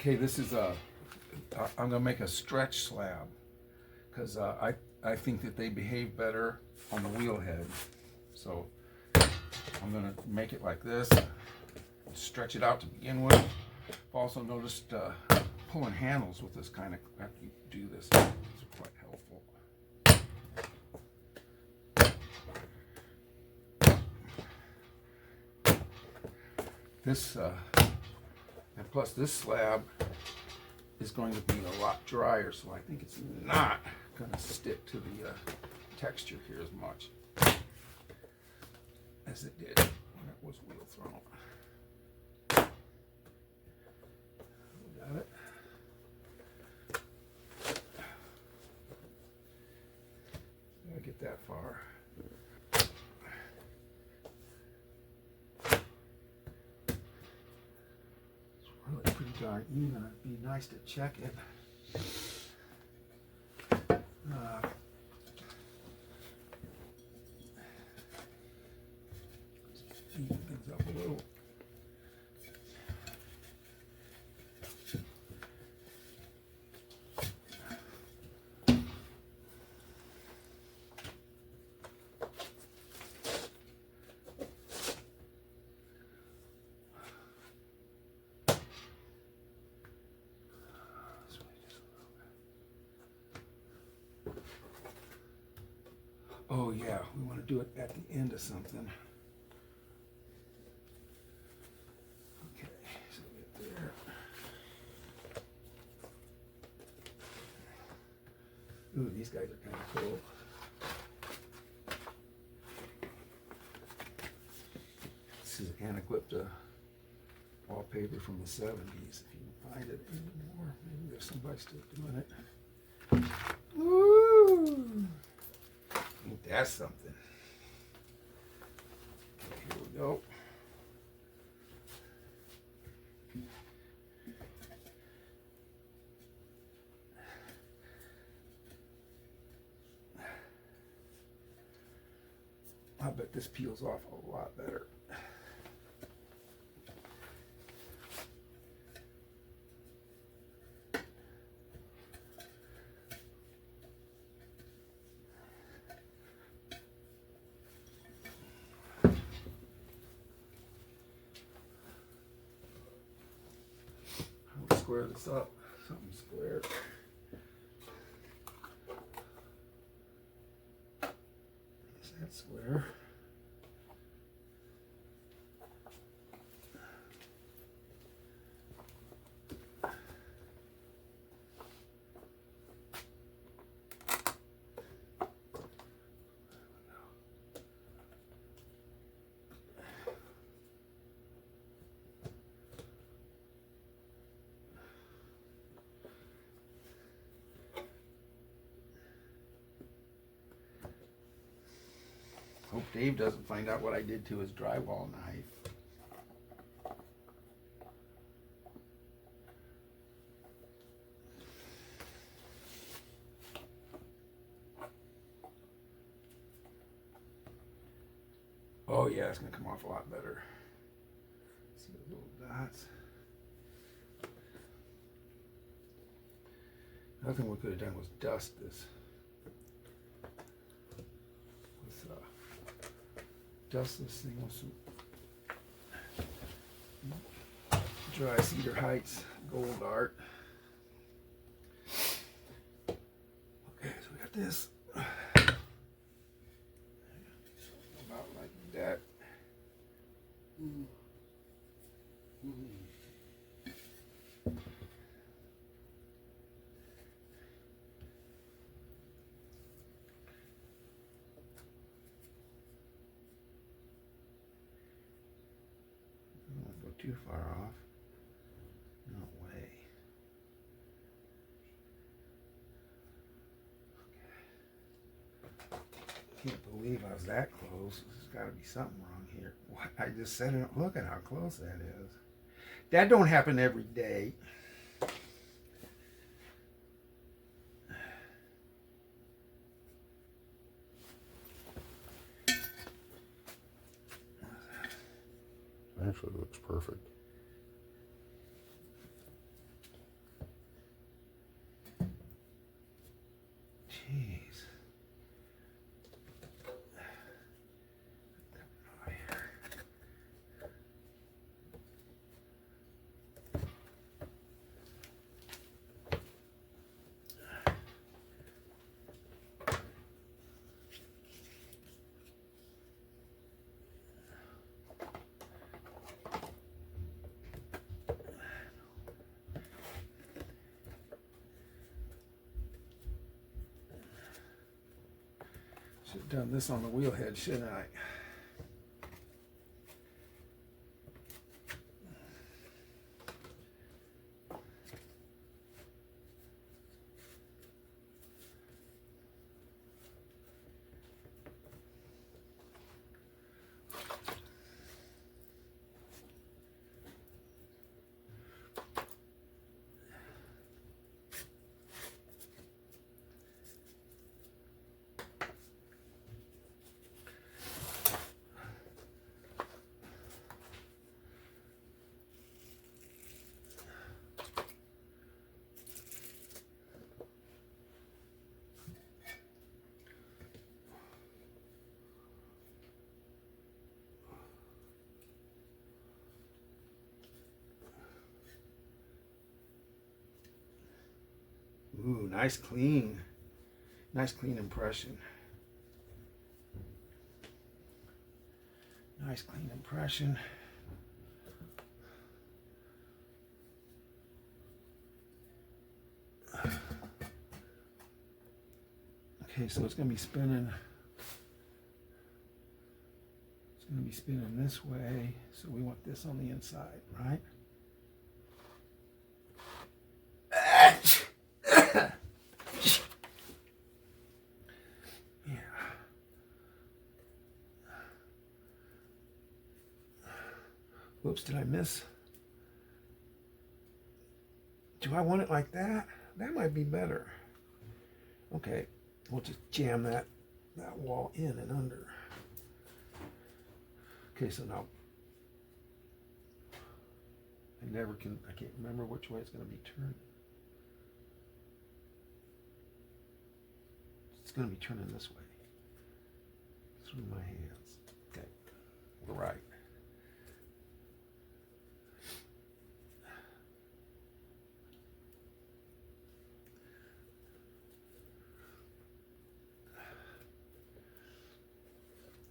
Okay, this is I'm gonna make a stretch slab because I think that they behave better on the wheel head. So I'm gonna make it like this, stretch it out to begin with. I've also noticed pulling handles with this kind of, after you do this, is quite helpful. This, and plus this slab is going to be a lot drier, so I think it's not going to stick to the texture here as much as it did when it was wheel thrown. Got it? Gotta get that far. Really pretty darn even. It'd be nice to check it. Even things up a little. Oh yeah, we want to do it at the end of something. Okay, so get there. Ooh, these guys are kind of cool. This is Anaglypta wallpaper from the 70s. If you can find it anymore, maybe there's somebody still doing it. Woo! Ain't that something? Okay, here we go. I bet this peels off a lot better. I'll square this up, something square. Is that square? Hope Dave doesn't find out what I did to his drywall knife. Oh yeah, it's gonna come off a lot better. See the little dots. Another thing we could have done was dust this. Dust this thing with some dry Cedar Heights gold art. Okay, so we got this. About like that. Too far off. No way. Okay. Can't believe I was that close. There's got to be something wrong here. What? I just said it. Look at how close that is. That don't happen every day. Actually, it looks perfect. Should have done this on the wheel head, shouldn't I? Ooh, nice clean impression. Nice clean impression. Okay, so it's going to be spinning. It's going to be spinning this way. So we want this on the inside, right? Yeah. Whoops, did I miss? Do I want it like that? That might be better. Okay, we'll just jam that wall in and under. Okay, so now I can't remember which way it's going to be turned. It's going to be turning this way through my hands. Okay, we're right.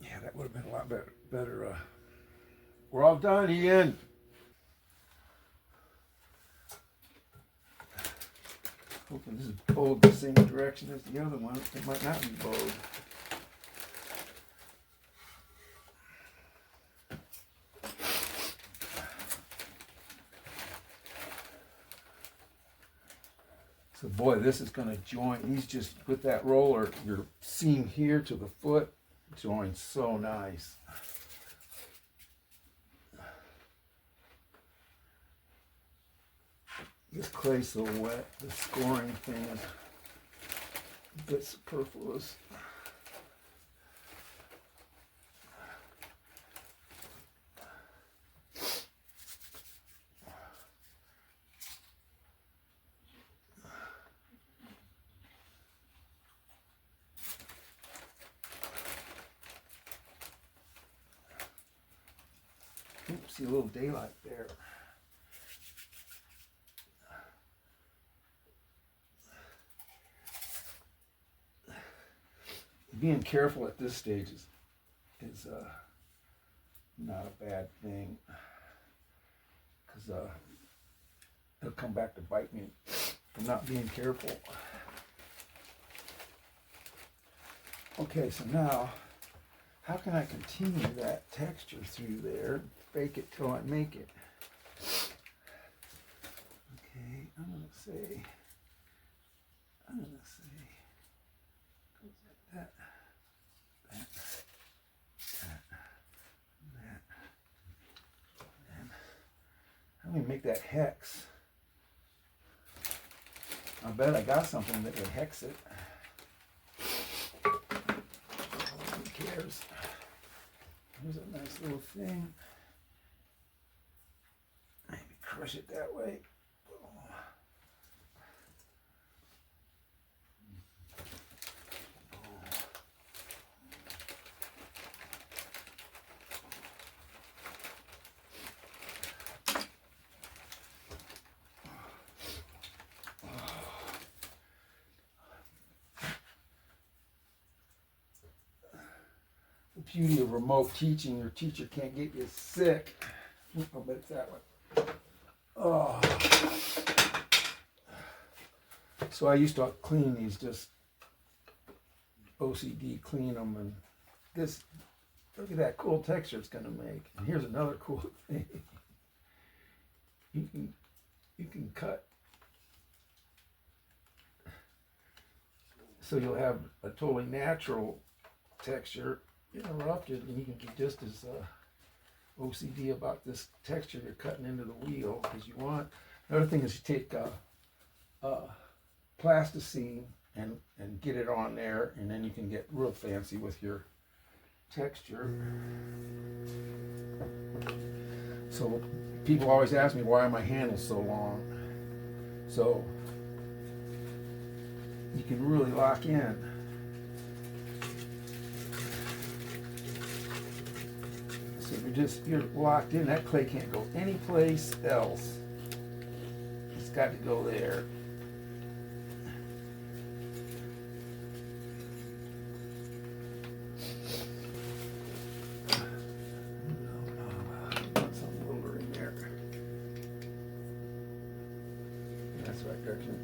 Yeah, that would have been a lot better. We're all done, Ian. Hoping this is bowed the same direction as the other one. It might not be bowed. So boy, this is going to join. These just with that roller, your seam here to the foot joins so nice. This clay's so wet, the scoring thing is a bit superfluous. Oops, see a little daylight there. Being careful at this stage is not a bad thing, because it'll come back to bite me for not being careful. Okay, so now how can I continue that texture through there? Bake it till I make it. Okay, I'm gonna say goes like that. Let me make that hex. I bet I got something that would hex it. Who cares? Here's a nice little thing. Maybe crush it that way. The beauty of remote teaching, your teacher can't get you sick. I'll bet it's that way. Oh. So I used to clean these just OCD clean them, and this, look at that cool texture it's gonna make. And here's another cool thing. You can cut, so you'll have a totally natural texture interrupted, and you can be just as OCD about this texture you're cutting into the wheel as you want. Another thing is you take plasticine and get it on there, and then you can get real fancy with your texture. So people always ask me, why are my handles so long? So you can really lock in. So you're locked in. That clay can't go anyplace else. It's got to go there. Something littler in there. That's the right direction.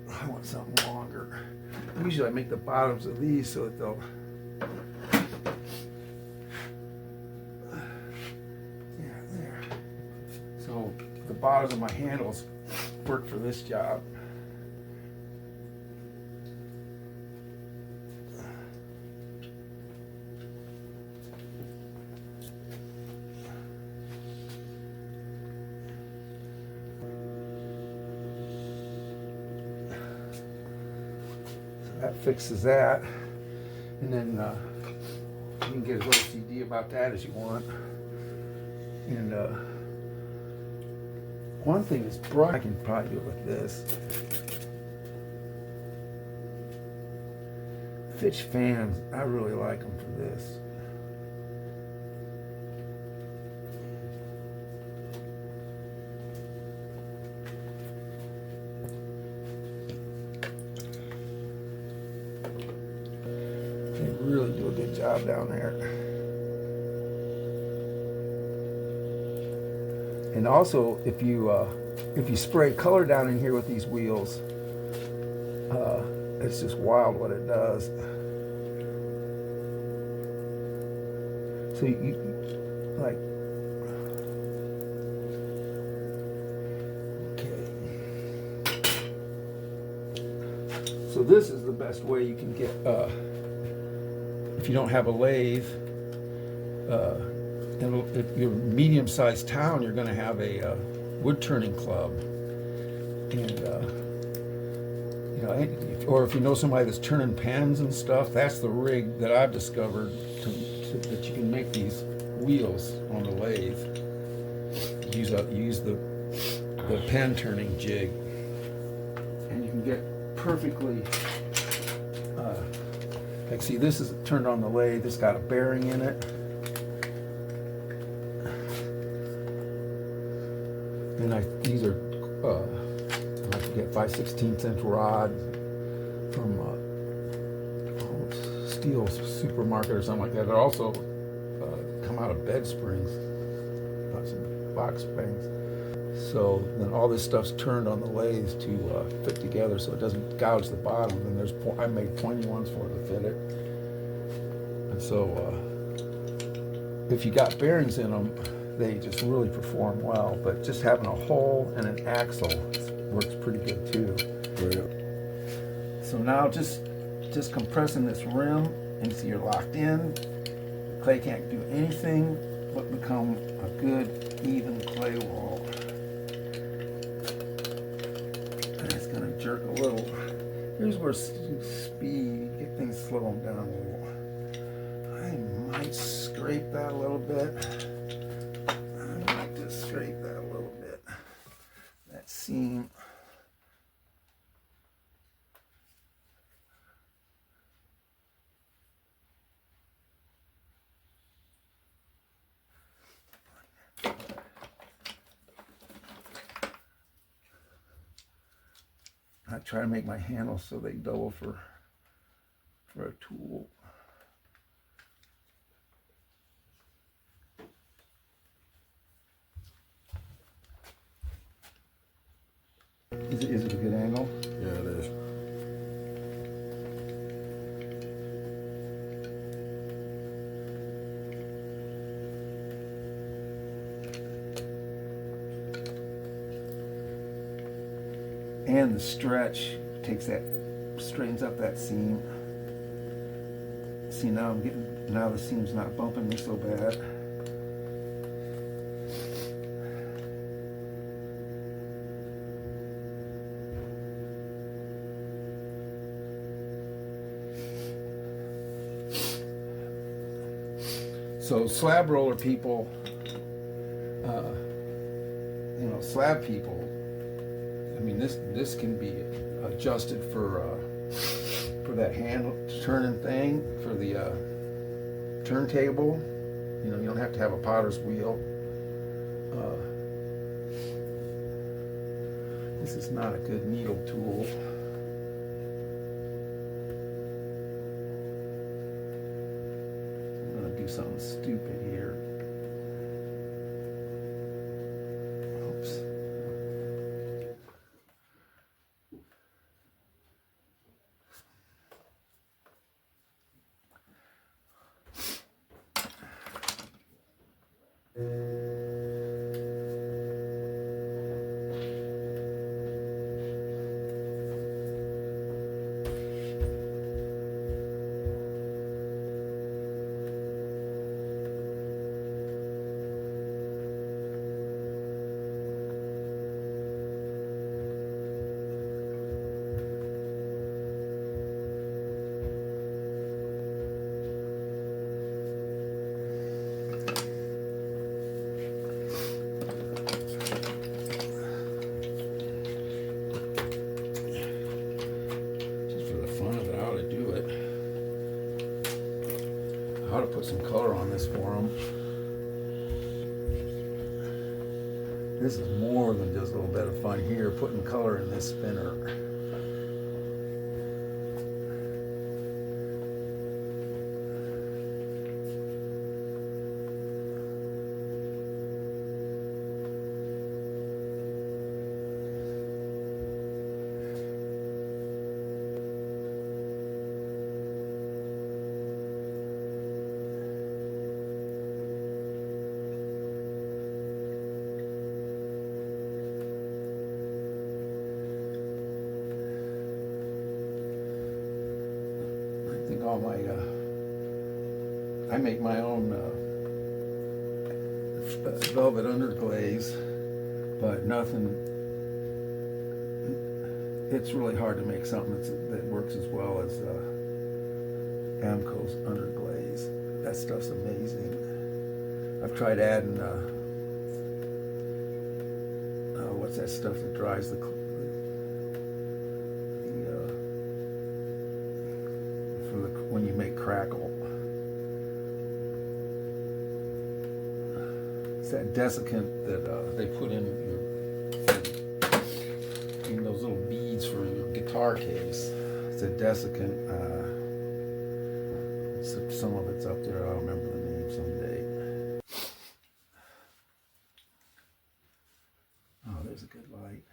I want something longer. Usually I make the bottoms of these so that they'll, yeah, there. So the bottoms of my handles work for this job. That fixes that, and then you can get as OCD about that as you want. And one thing is brush. I can probably do it with this. Fitch fans, I really like them for this. Really do a good job down there. And also, if you spray color down in here with these wheels, it's just wild what it does. So you like, okay. So this is the best way you can get. If you don't have a lathe, if you're a medium-sized town, you're going to have a wood turning club, and or if you know somebody that's turning pens and stuff, that's the rig that I've discovered that you can make these wheels on the lathe. Use the pen turning jig, and you can get perfectly. Like, see, this is turned on the lathe. It's got a bearing in it. And these are, I forget, 5/16 inch rod from Steel Supermarket or something like that. They also come out of bed springs, some box springs. So then all this stuff's turned on the lathe to fit together so it doesn't gouge the bottom. And I made pointy ones for it to fit it. And so if you got bearings in them, they just really perform well. But just having a hole and an axle works pretty good too. Right. So now just compressing this rim, and see you're locked in. Clay can't do anything but become a good even clay wall. Jerk a little. Here's where speed, get things slow them down a little. I might scrape that a little bit. I might just scrape that a little bit. That seam. I try to make my handles so they double for a tool. Is it a good angle? Yeah, it is. And the stretch straightens up that seam. See, now now the seam's not bumping me so bad. So slab roller people, slab people, I mean, this can be adjusted for that handle turning thing, for the turntable. You don't have to have a potter's wheel. This is not a good needle tool. I'm gonna do something stupid here. Oops. I ought to put some color on this for them. This is more than just a little bit of fun here, putting color in this spinner. All my I make my own velvet underglaze, but nothing. It's really hard to make something that works as well as Amco's underglaze. That stuff's amazing. I've tried adding what's that stuff that dries the when you make crackle. It's that desiccant that they put in those little beads for your guitar case. It's a desiccant. Some of it's up there. I'll remember the name someday. Oh, there's a good light.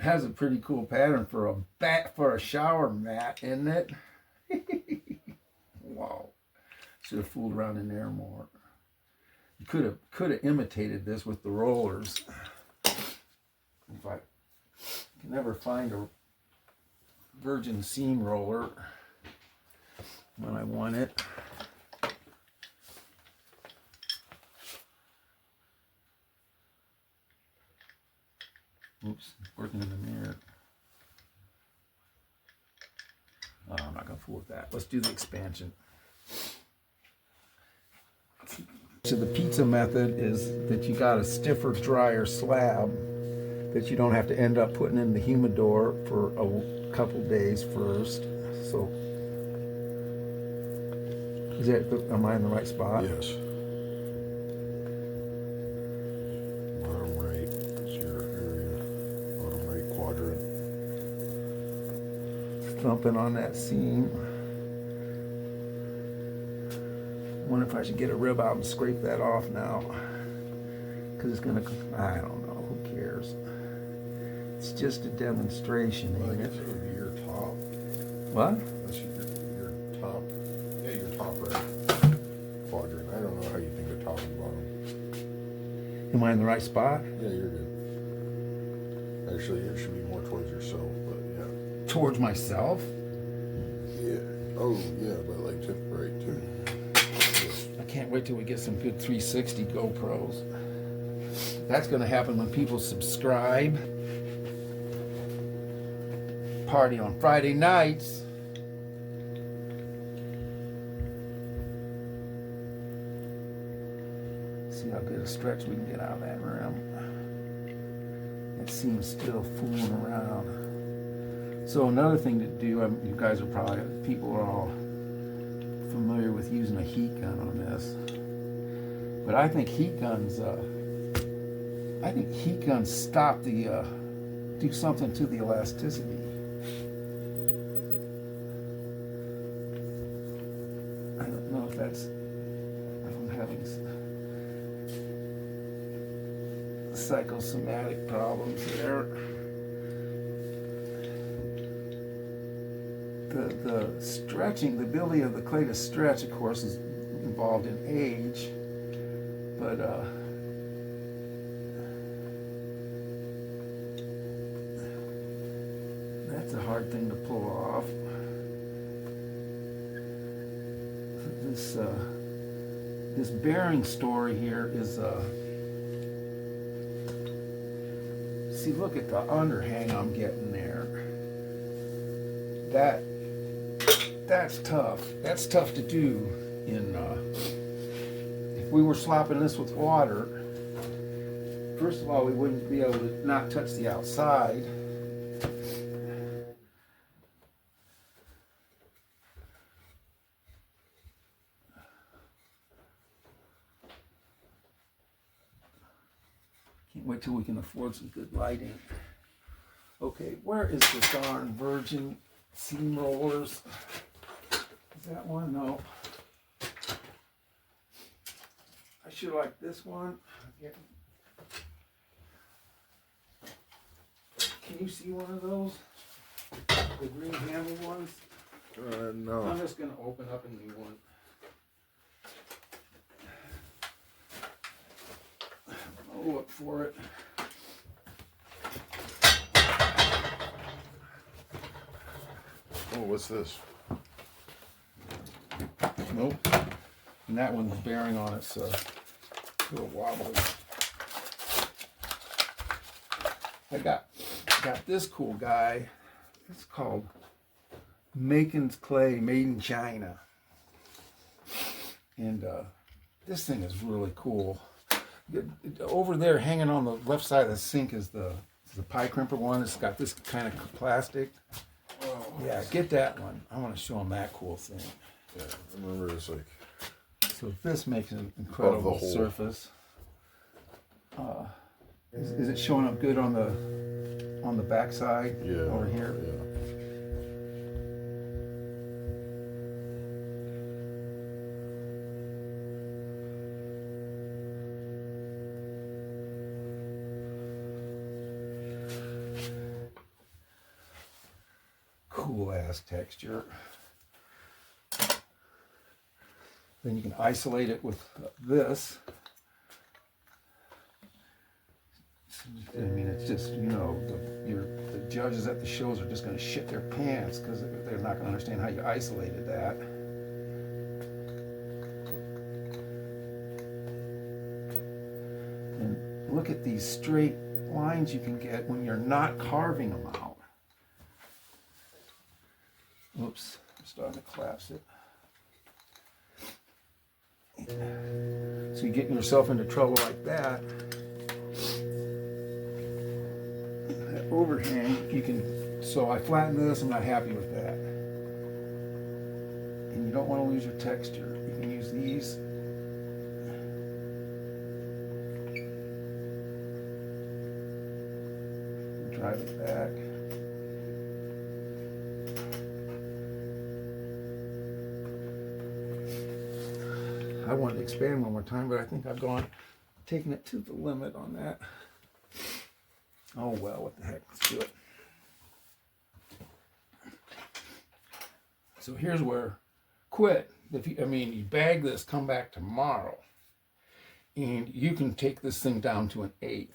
Has a pretty cool pattern for a shower mat, isn't it? Wow. Should have fooled around in there more. You could have imitated this with the rollers. If I can never find a virgin seam roller when I want it. Oops, working in the mirror. Oh, I'm not going to fool with that. Let's do the expansion. So the pizza method is that you got a stiffer, drier slab that you don't have to end up putting in the humidor for a couple days first. So, am I in the right spot? Yes. Bottom right is your area. Bottom right quadrant. Thumping on that seam. I wonder if I should get a rib out and scrape that off now. Because it's going to, I don't know, who cares? yours. It's just a demonstration, I ain't guess it? it would be your top. What? That's your top. Yeah, your top right quadrant. I don't know how you think of top and bottom. Am I in the right spot? Yeah, you're good. Actually, it should be more towards yourself, but yeah. Towards myself? Yeah. Oh, yeah, but like tip right too. Yes. I can't wait till we get some good 360 GoPros. That's going to happen when people subscribe. Party on Friday nights. See how good a stretch we can get out of that rim. It seems still fooling around. So another thing to do, you guys are probably, people are all familiar with using a heat gun on this. But I think heat guns stop the, do something to the elasticity. I don't know if I'm having psychosomatic problems there. The stretching, the ability of the clay to stretch, of course, is involved in age, but that's a hard thing to pull off. This bearing story here is see, look at the underhang I'm getting there. That's tough. That's tough to do in if we were slopping this with water. First of all, we wouldn't be able to not touch the outside. Can't wait till we can afford some good lighting. Okay, where is the darn virgin seam rollers? Is that one? No. I should like this one. Can you see one of those? The green handle ones? No. I'm just gonna open up a new one. I'll look for it. Oh, what's this? Nope. And that one's bearing on it, so it's a little wobbly. I got this cool guy. It's called Makin's Clay, made in China. And this thing is really cool. Over there, hanging on the left side of the sink is the pie crimper one. It's got this kind of plastic. Oh, Yeah, get that one. I want to show them that cool thing. yeah, I remember it's like. So this makes an incredible hole. surface. Is it showing up good on the back side? Yeah. Over here. Yeah. Cool ass texture. Then you can isolate it with this. I mean, it's just, you know, the judges at the shows are just going to shit their pants because they're not going to understand how you isolated that. And look at these straight lines you can get when you're not carving them out. Oops, I'm starting to collapse it. So you get yourself into trouble like that. That overhang, you can, so I flatten this, I'm not happy with that. And you don't want to lose your texture. You can use these. Drive it back. I wanted to expand one more time, but I think I've taken it to the limit on that. Oh well, what the heck, let's do it. So here's where quit. If you, I mean, you bag this, come back tomorrow, and you can take this thing down to 1/8.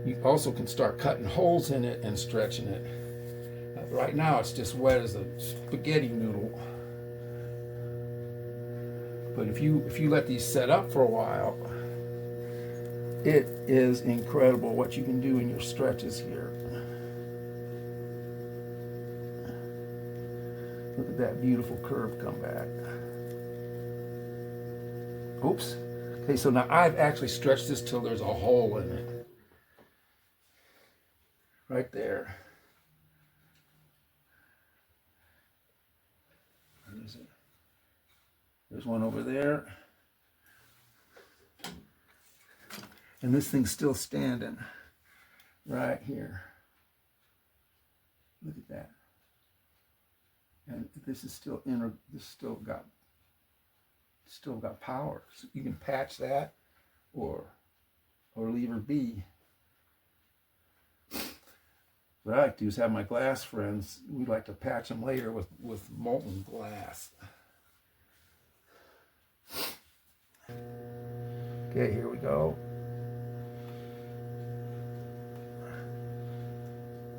You also can start cutting holes in it and stretching it. Right now it's just wet as a spaghetti noodle. But if you let these set up for a while, it is incredible what you can do in your stretches here. Look at that beautiful curve come back. Oops. Okay, so now I've actually stretched this till there's a hole in it. Right there. Where is it? There's one over there. And this thing's still standing right here. Look at that. And this is still this still got power. So you can patch that or leave her be. What I like to do is have my glass friends, we like to patch them later with molten glass. Okay, here we go.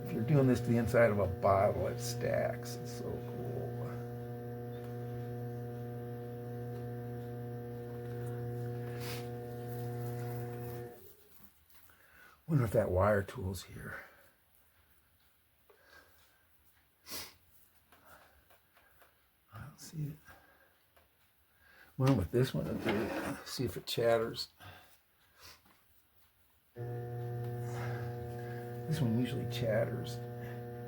If you're doing this to the inside of a bottle, it stacks. It's so cool. Wonder if that wire tool's here. I don't see it. Wonder what this one will do. See if it chatters. This one usually chatters.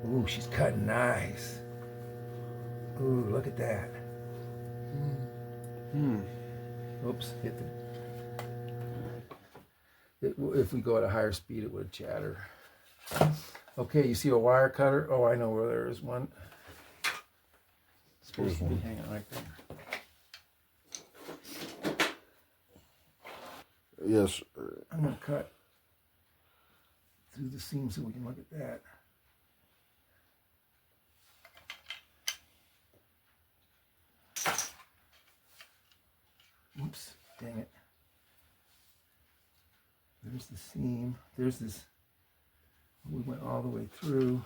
Ooh, she's cutting nice. Ooh, look at that. Oops, hit the... If we go at a higher speed, it would chatter. Okay, you see a wire cutter? Oh, I know where there is one. It's supposed to be hanging right there. Yes. I'm going to cut through the seam so we can look at that. Oops, dang it. There's the seam. There's this. We went all the way through.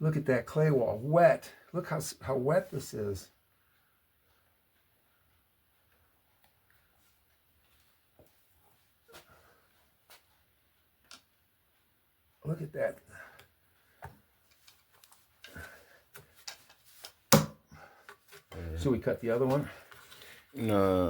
Look at that clay wall, wet. Look how wet this is. Look at that. So we cut the other one? No.